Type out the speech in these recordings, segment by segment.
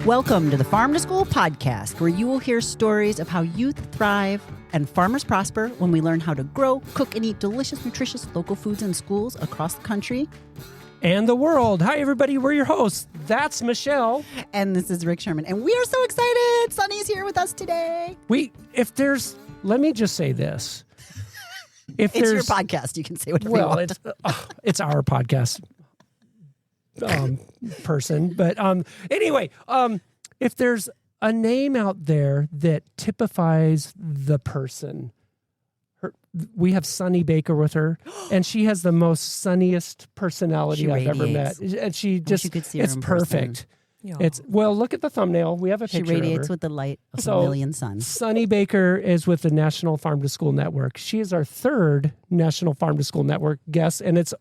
Welcome to the Farm to School podcast, where you will hear stories of how youth thrive and farmers prosper when we learn how to grow, cook, and eat delicious, nutritious local foods in schools across the country and the world. Hi, everybody. We're your hosts. That's Michelle. And this is Rick Sherman. And we are so excited. Sunny's here with us today. Let me just say this. It's your podcast. You can say whatever you want. It's our podcast person. But anyway, if there's a name out there that typifies the person, we have Sunny Baker with her, and she has the most sunniest personality I've ever met. And she just, it's perfect. Look at the thumbnail. We have a picture. She radiates with the light of a million suns. Sunny Baker is with the National Farm to School Network. She is our third National Farm to School Network guest, and it's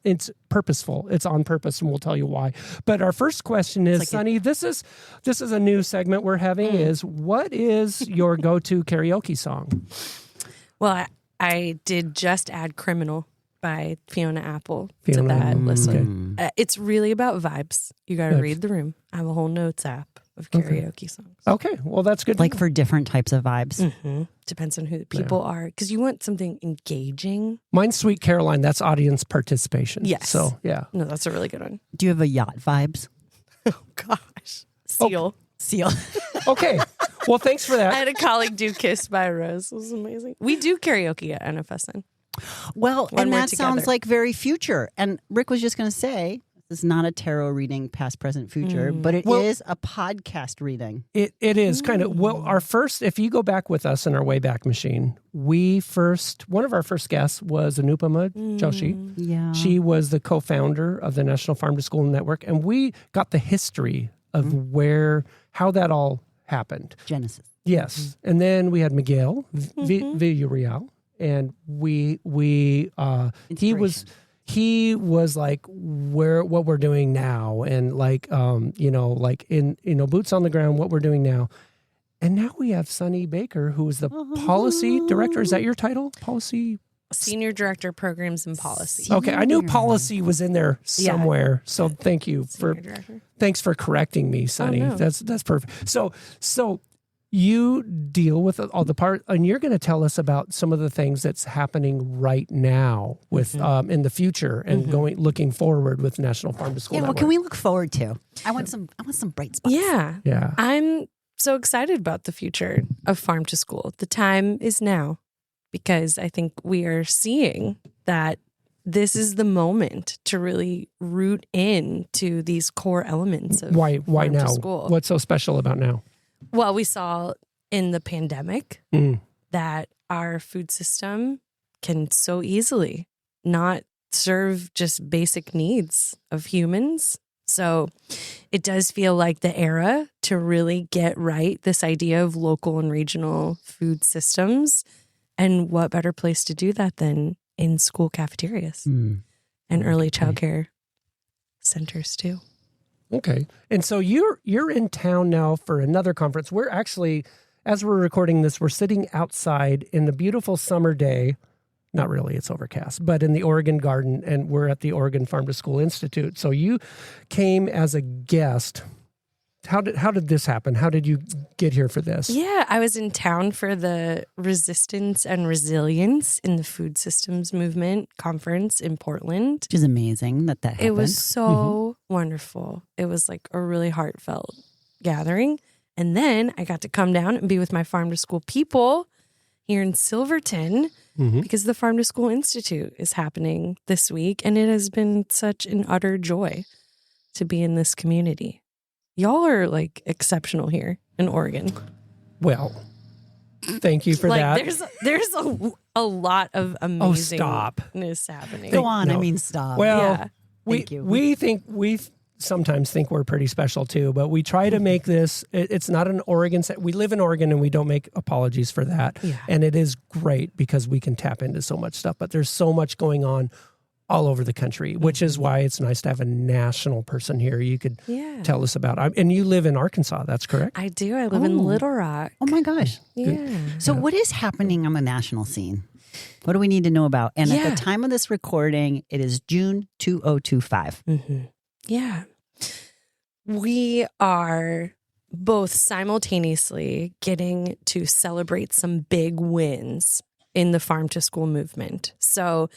purposeful. It's on purpose, and we'll tell you why. But our first question is, Sunny, this is a new segment we're having. Is what is your go-to karaoke song? Well, I did just add "Criminal" by Fiona Apple to that list. It's really about vibes. You got to read the room. I have a whole notes app of karaoke songs. Okay, well, that's good. Like for different types of vibes. Mm-hmm. Depends on who the people are, because you want something engaging. Mine's Sweet Caroline. That's audience participation. Yes. So, yeah. No, that's a really good one. Do you have a yacht vibes? Oh, gosh. Seal. Okay. Well, thanks for that. I had a colleague do "Kissed by a Rose." It was amazing. We do karaoke at NFSN. Well, and that sounds like very future. And Rick was just going to say, this is not a tarot reading, past, present, future, but it is a podcast reading. It is kind of, our first, if you go back with us in our Wayback Machine, one of our first guests was Anupama Joshi. Yeah. She was the co-founder of the National Farm to School Network, and we got the history of how that all happened. Genesis. Yes. And then we had Miguel Villarreal. And he was like what we're doing now, and like boots on the ground, what we're doing now. And now we have Sunny Baker, who is the policy director. Is that your title? Policy Senior Director, Programs and Policy. Okay, I knew policy was in there somewhere. So thank you thanks for correcting me, Sunny. Oh, no. That's perfect. So you deal with all the part, and you're going to tell us about some of the things that's happening right now with in the future and looking forward with National Farm to School Network. What can we look forward to? I want some bright spots. Yeah. I'm so excited about the future of Farm to School. The time is now, because I think we are seeing that this is the moment to really root into these core elements of why Farm now? to School. What's so special about now? Well, we saw in the pandemic that our food system can so easily not serve just basic needs of humans. So it does feel like the era to really get right this idea of local and regional food systems. And what better place to do that than in school cafeterias and early childcare centers too. Okay. And so you're in town now for another conference. We're actually, as we're recording this, we're sitting outside in the beautiful summer day. Not really, it's overcast, but in the Oregon Garden, and we're at the Oregon Farm to School Institute. So you came as a guest. How did this happen? How did you get here for this? Yeah, I was in town for the Resistance and Resilience in the Food Systems Movement conference in Portland. Which is amazing that happened. It was so wonderful. It was like a really heartfelt gathering. And then I got to come down and be with my Farm to School people here in Silverton because the Farm to School Institute is happening this week. And it has been such an utter joy to be in this community. Y'all are like exceptional here in Oregon. Well, thank you for that. There's a lot of amazingness happening. Go on, no. I mean stop. Well, we sometimes think we're pretty special too, but we try to make this. It's not an Oregon. We live in Oregon, and we don't make apologies for that. Yeah. And it is great because we can tap into so much stuff. But there's so much going on all over the country, which is why it's nice to have a national person here. You could tell us about. And you live in Arkansas, that's correct? I do. I live in Little Rock. Oh my gosh. Yeah. So what is happening on the national scene? What do we need to know about? And at the time of this recording, it is June 2025. Yeah. We are both simultaneously getting to celebrate some big wins in the farm to school movement. So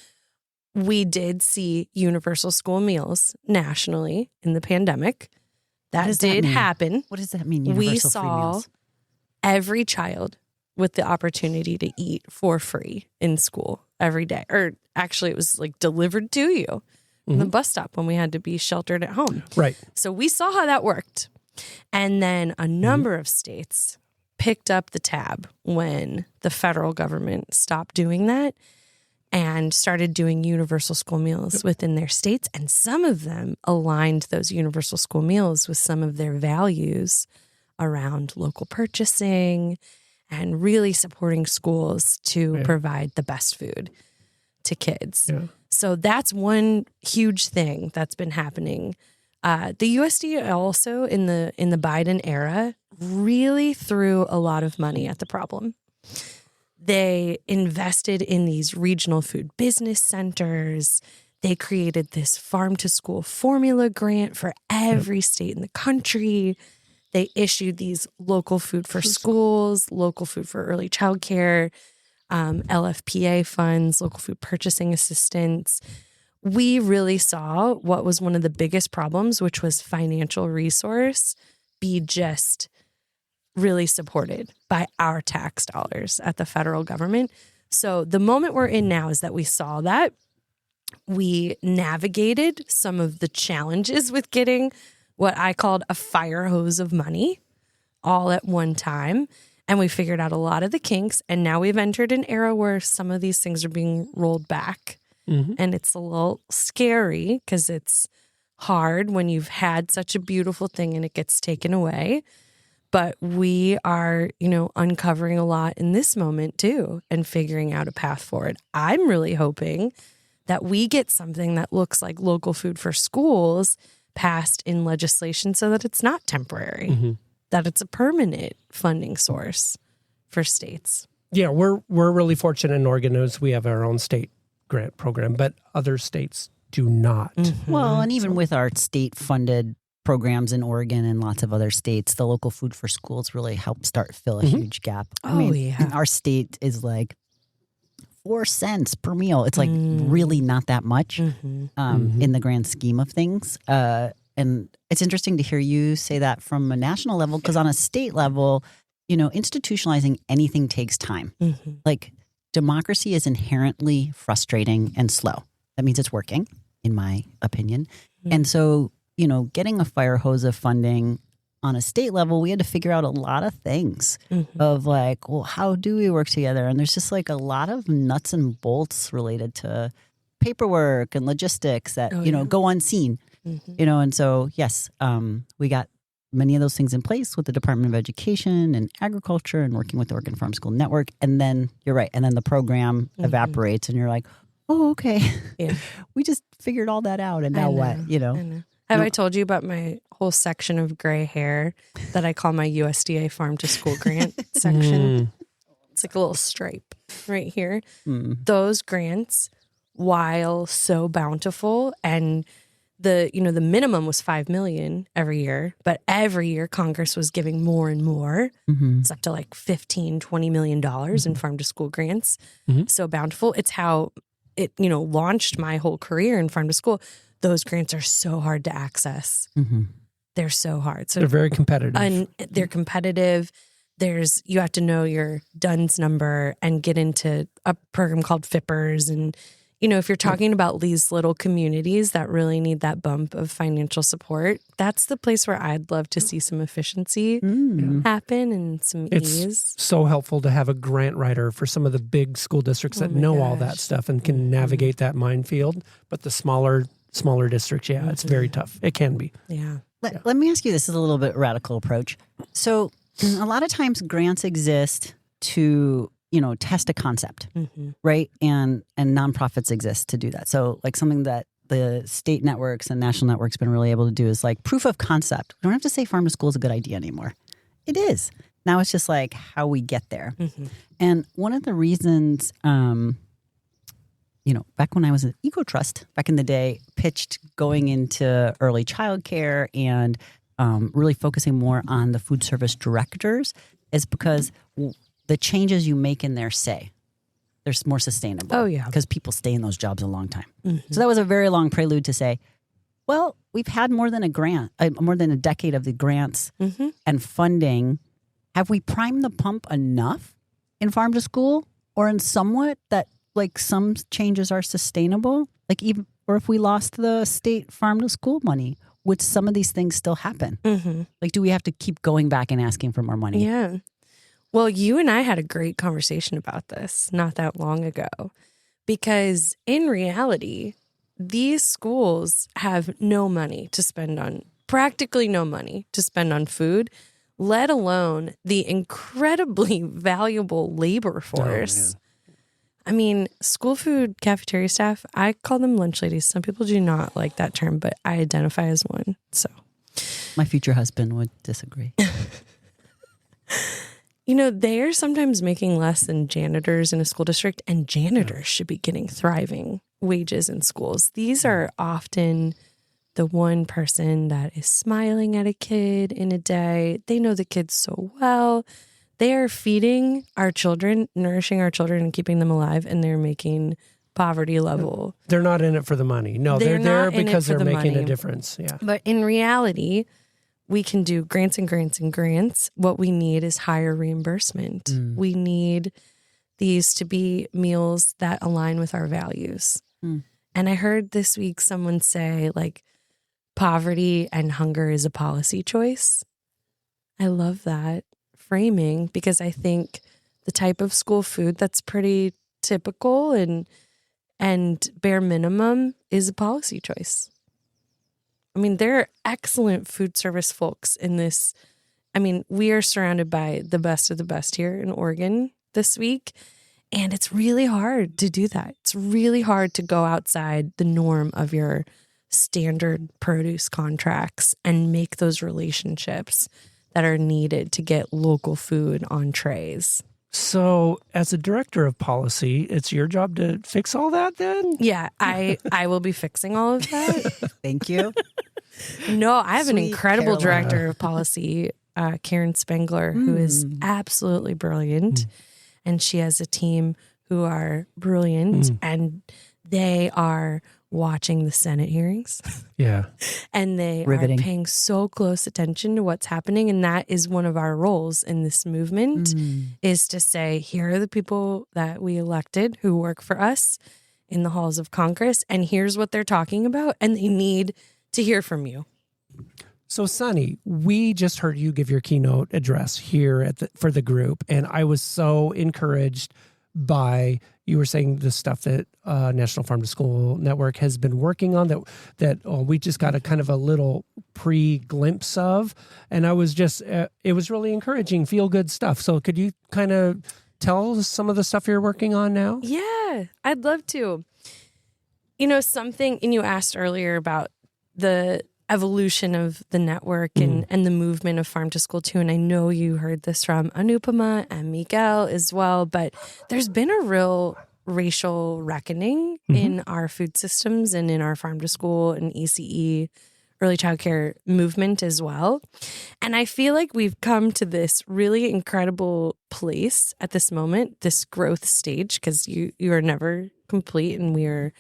we did see universal school meals nationally in the pandemic. That did happen. What does that mean? Universal free meals? We saw every child with the opportunity to eat for free in school every day. Or actually, it was like delivered to you from the bus stop when we had to be sheltered at home. Right. So we saw how that worked. And then a number of states picked up the tab when the federal government stopped doing that and started doing universal school meals within their states. And some of them aligned those universal school meals with some of their values around local purchasing and really supporting schools to provide the best food to kids. Yeah. So that's one huge thing that's been happening. The USDA also in the Biden era really threw a lot of money at the problem. They invested in these regional food business centers. They created this farm to school formula grant for every state in the country. They issued these local food for schools, local food for early childcare, LFPA funds, local food purchasing assistance. We really saw what was one of the biggest problems, which was financial resource, be just really supported by our tax dollars at the federal government. So the moment we're in now is that we saw that. We navigated some of the challenges with getting what I called a fire hose of money all at one time. And we figured out a lot of the kinks. And now we've entered an era where some of these things are being rolled back. And it's a little scary because it's hard when you've had such a beautiful thing and it gets taken away. But we are, uncovering a lot in this moment too and figuring out a path forward. I'm really hoping that we get something that looks like local food for schools passed in legislation so that it's not temporary, that it's a permanent funding source for states. Yeah, we're really fortunate in Oregon as we have our own state grant program, but other states do not. Well, and even with our state-funded programs in Oregon and lots of other states, the local food for schools really helped fill a huge gap. Our state is like 4 cents per meal. It's like really not that much in the grand scheme of things. And it's interesting to hear you say that from a national level, because on a state level, institutionalizing anything takes time. Like democracy is inherently frustrating and slow. That means it's working, in my opinion. And so, getting a fire hose of funding on a state level, we had to figure out a lot of things of like, well, how do we work together? And there's just like a lot of nuts and bolts related to paperwork and logistics that, go unseen, and so, yes, we got many of those things in place with the Department of Education and Agriculture and working with the Oregon Farm School Network. And then you're right. And then the program evaporates and you're like, oh, okay. Yeah. We just figured all that out. And now what? I know. Have I told you about my whole section of gray hair that I call my USDA Farm to School Grant section? It's like a little stripe right here. Those grants, while so bountiful and the minimum was $5 million every year, but every year Congress was giving more and more. It's up to like $15-20 million in farm to school grants. So bountiful. It's how it launched my whole career in farm to school. Those grants are so hard to access. They're so hard. So they're very competitive. They're competitive. You have to know your DUNS number and get into a program called FIPPers. And, if you're talking about these little communities that really need that bump of financial support, that's the place where I'd love to see some efficiency happen and some ease. It's so helpful to have a grant writer for some of the big school districts that know all that stuff and can navigate that minefield. But the smaller districts, it's very tough. It can be. Yeah. Let me ask you, this is a little bit radical approach. So a lot of times grants exist to, test a concept, right? And nonprofits exist to do that. So like something that the state networks and national networks been really able to do is like proof of concept. We don't have to say farm to school is a good idea anymore. It is. Now it's just like how we get there. And one of the reasons, back when I was at EcoTrust back in the day, pitched going into early childcare and really focusing more on the food service directors is because the changes you make in there they're more sustainable. Oh, yeah. Because people stay in those jobs a long time. Mm-hmm. So that was a very long prelude to say, well, we've had more than a decade of the grants and funding. Have we primed the pump enough in farm to school or in somewhat that like some changes are sustainable? Like even, or if we lost the state farm to school money, would some of these things still happen? Mm-hmm. Like, do we have to keep going back and asking for more money? Yeah. Well, you and I had a great conversation about this not that long ago, because in reality, these schools have practically no money to spend on food, let alone the incredibly valuable labor force. I mean, school food cafeteria staff, I call them lunch ladies. Some people do not like that term, but I identify as one. So my future husband would disagree. They are sometimes making less than janitors in a school district, and janitors should be getting thriving wages in schools. These are often the one person that is smiling at a kid in a day. They know the kids so well. They are feeding our children, nourishing our children, and keeping them alive, and they're making poverty level. They're not in it for the money. No, they're there because they're making a difference. Yeah. But in reality, we can do grants and grants and grants. What we need is higher reimbursement. We need these to be meals that align with our values. And I heard this week someone say, like, poverty and hunger is a policy choice. I love that framing, because I think the type of school food that's pretty typical and bare minimum is a policy choice. I mean, there are excellent food service folks in this. I mean, we are surrounded by the best of the best here in Oregon this week. And it's really hard to do that. It's really hard to go outside the norm of your standard produce contracts and make those relationships that are needed to get local food on trays. So as a director of policy, it's your job to fix all that then? Yeah, I will be fixing all of that. Thank you. No, I have an incredible Caroline. director of policy, Karen Spengler, who is absolutely brilliant. And she has a team who are brilliant, and they are watching the Senate hearings. Yeah. And they Riveting. are paying so close attention to what's happening. And that is one of our roles in this movement, is to say, here are the people that we elected who work for us in the halls of Congress, and here's what they're talking about, and they need to hear from you. So, Sunny, we just heard you give your keynote address here for the group, and I was so encouraged by, you were saying the stuff that National Farm to School Network has been working on that we just got a kind of a little pre-glimpse of, and I was just, it was really encouraging, feel-good stuff. So could you kind of tell us some of the stuff you're working on now? Yeah, I'd love to. Something, and you asked earlier about the evolution of the network and the movement of Farm to School too. And I know you heard this from Anupama and Miguel as well, but there's been a real racial reckoning in our food systems and in our Farm to School and ECE, early childcare movement as well. And I feel like we've come to this really incredible place at this moment, this growth stage, because you are never complete and we are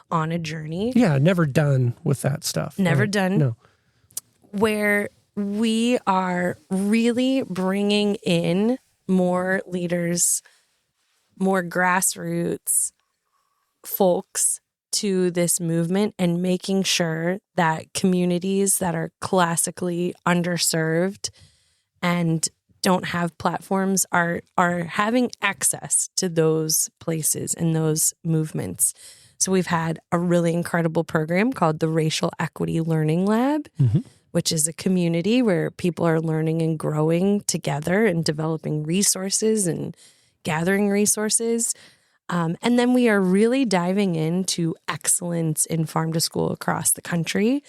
on a journey. Yeah, never done with that stuff. Never right? done. No. Where we are really bringing in more leaders, more grassroots folks to this movement, and making sure that communities that are classically underserved and don't have platforms are having access to those places and those movements. So we've had a really incredible program called the Racial Equity Learning Lab, which is a community where people are learning and growing together and developing resources and gathering resources. And then we are really diving into excellence in farm to school across the country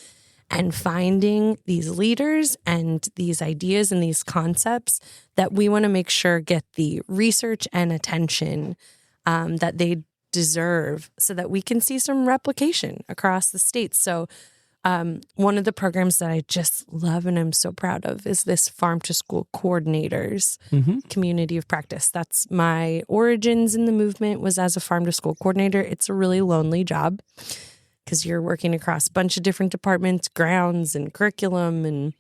and finding these leaders and these ideas and these concepts that we want to make sure get the research and attention that they deserve, so that we can see some replication across the states. So One of the programs that I just love and I'm so proud of is this Farm to School Coordinators community of practice. That's my origins in the movement, was as a Farm to School coordinator. It's a really lonely job because you're working across a bunch of different departments, grounds and curriculum and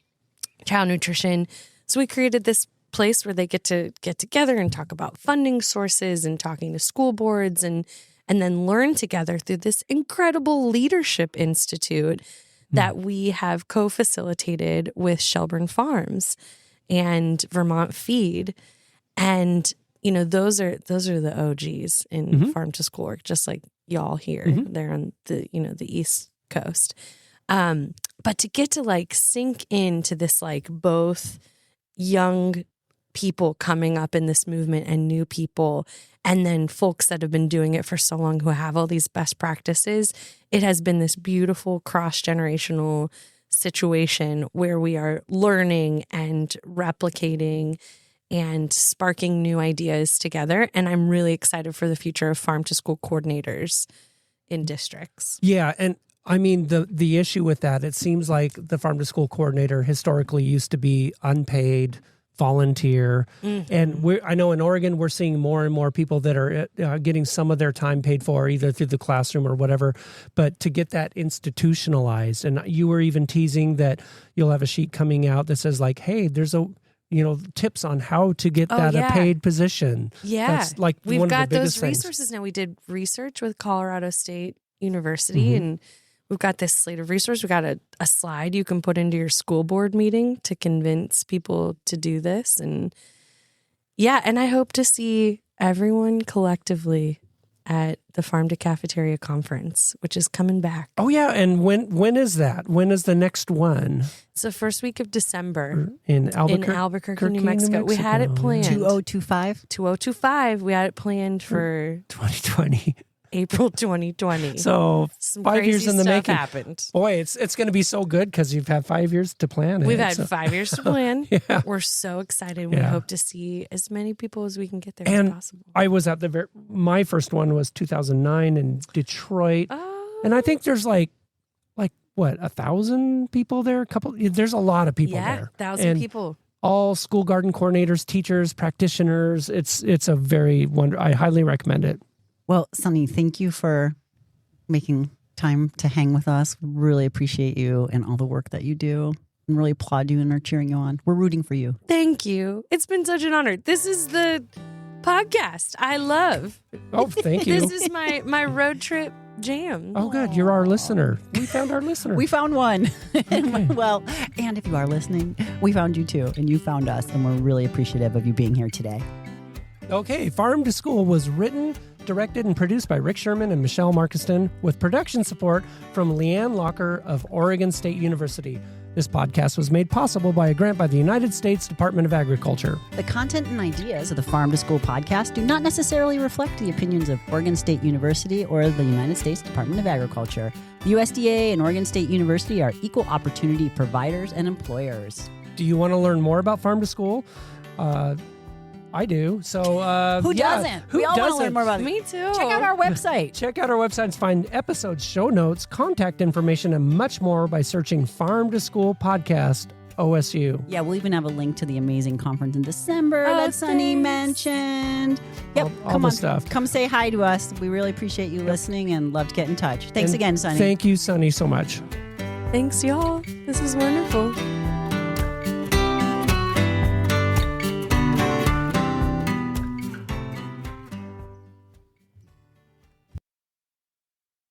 child nutrition. So we created this place where they get to get together and talk about funding sources and talking to school boards and then learn together through this incredible leadership institute that we have co-facilitated with Shelburne Farms and Vermont Feed. And, you know, those are the OGs in farm to school work, just like y'all here. They're on the, you know, the East Coast. But to get to like sink into this, like both young people coming up in this movement and new people, and then folks that have been doing it for so long who have all these best practices, it has been this beautiful cross-generational situation where we are learning and replicating and sparking new ideas together. And I'm really excited for the future of farm to school coordinators in districts. Yeah. And I mean, the issue with that, it seems like the farm to school coordinator historically used to be unpaid, volunteer. And I know in Oregon, we're seeing more and more people that are getting some of their time paid for, either through the classroom or whatever. But to get that institutionalized, and you were even teasing that you'll have a sheet coming out that says like, hey, there's tips on how to get a paid position. Yeah. That's like we've one of got the biggest those things. resources now. We did research with Colorado State University and we've got this slate of resources. We've got a slide you can put into your school board meeting to convince people to do this. And yeah, and I hope to see everyone collectively at the Farm to Cafeteria Conference, which is coming back. Oh, yeah. And when is that? When is the next one? It's the first week of December. In Albuquerque, New Mexico. We had it planned. 2025? 2025. We had it planned for 2020. April 2020. So some 5 years in the making. Happened. Boy, it's going to be so good because you've had 5 years to plan it. We've had 5 years to plan. Yeah. We're so excited. We hope to see as many people as we can get there as possible. I was at my first one was 2009 in Detroit. Oh. And I think there's like what, 1,000 people there? There's a lot of people there. 1,000 people. All school garden coordinators, teachers, practitioners. It's a very I highly recommend it. Well, Sunny, thank you for making time to hang with us. We really appreciate you and all the work that you do and really applaud you and are cheering you on. We're rooting for you. Thank you. It's been such an honor. This is the podcast I love. Oh, thank you. This is my road trip jam. Oh, good. You're our listener. We found our listener. We found one. Okay. Well, and if you are listening, we found you too, and you found us, and we're really appreciative of you being here today. Okay, Farm to School was written, directed, and produced by Rick Sherman and Michelle Markiston, with production support from Leanne Locker of Oregon State University. This podcast was made possible by a grant by the United States Department of Agriculture. The content and ideas of the Farm to School podcast do not necessarily reflect the opinions of Oregon State University or the United States Department of Agriculture. The USDA and Oregon State University are equal opportunity providers and employers. Do you want to learn more about Farm to School? I do. So who doesn't? We all want to learn more about it. Me too. Check out our website. Check out our website. Find episodes, show notes, contact information, and much more by searching Farm to School Podcast OSU. Yeah, we'll even have a link to the amazing conference in December that Sunny mentioned. Yep, all the stuff. Come say hi to us. We really appreciate you listening and love to get in touch. Thanks again, Sunny. Thank you, Sunny, so much. Thanks, y'all. This is wonderful.